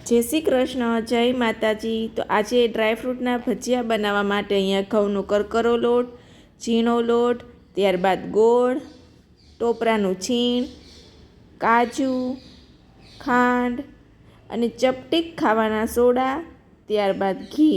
जय श्री कृष्ण। जय माताजी। तो आज ड्रायफ्रूटना भजिया बनावा माटे अहींया घऊनो करकरो लोट, झीणो लोट, त्यारबाद गोळ, टोपरानुं छीण, काजू, खांड अने चपटीक खावाना सोडा, त्यारबाद घी।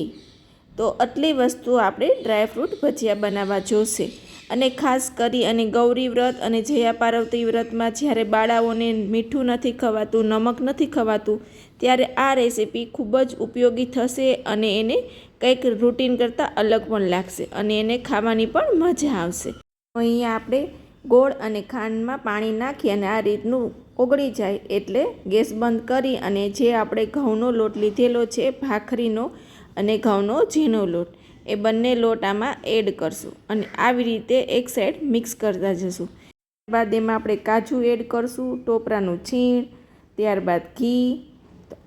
तो आटली वस्तु आपणे ड्रायफ्रूट भजिया बनावा जोईशे। अने खास करी अने गौरी व्रत अने जया पार्वती व्रतमां ज्यारे बाळाओने मीठुं नथी खवातुं, नमक नथी खवातुं, त्यारे आ रेसिपी खूब ज उपयोगी थशे अने एने कंईक रूटीन करता अलग पण लागशे अने एने खावानी पण मजा आवशे। अहींया आपणे गोळ अने खांडमां पाणी नाखी अने आ रीतनुं ओगળી जाय एटले गैस बंद करी अने जे आपणे घऊनो लोट लीधेलो छे भाखरीनो अने घऊनो झीणो लोट ए बंने लोट आमां एड करशुं अने आवी रीते एक साइड मिक्स करता जशुं। त्यारबाद एमां आपणे काजू एड करशुं, टोपरानुं छीण, त्यारबाद घी।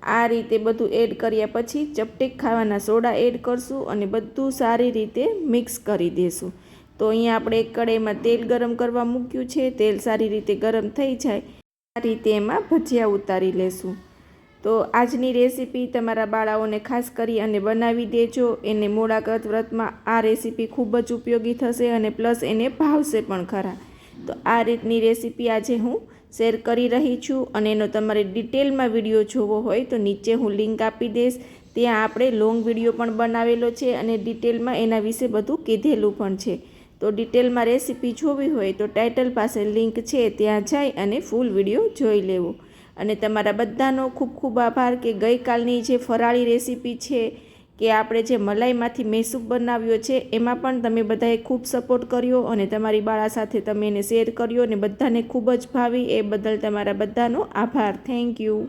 आ रीते बधुं एड कर्या पछी चपटीक खावाना सोडा एड करशुं अने बधुं सारी रीते मिक्स करी देशुं। तो अहींया आपणे एक कड़ाईमां तेल गरम करवा मूक्युं छे। तेल सारी रीते गरम थई जाय आ रीते एमां भजिया उतारी लेशुं। तो आजनी रेसिपी तमारा बाळाओने खास करी अने बनावी देजो। एने मोळाकत व्रतमां आ रेसिपी खूब ज उपयोगी थशे अने प्लस एने भावशे पण खरा। तो आ रीतनी रेसिपी आजे हूँ शेर करी रही छूँ अने एनो तमारे डिटेलमां विडियो जोवो होय तो नीचे हूँ लिंक आपी दईश। त्यां आपणे लॉंग विडियो पण बनावेलो छे अने डिटेलमां एना विशे बधुं कीधेलुं पण छे। तो डिटेलमां रेसिपी जोवी होय तो टाइटल पासे लिंक छे त्यां जाई अने फूल विडियो जोई लेवो। अने तमारा बधानो खूब खूब आभार के गई कालनी जे फराळी रेसिपी छे के आपणे जे मलाईमांथी मेसूप बनाव्यो छे एमां पण तमे बधाए खूब सपोर्ट कर्यो अने तमारी बाळा साथे तमे एने शेर कर्यो अने बधाने खूब ज भावी ए बदल तमारा बधानो आभार। Thank you.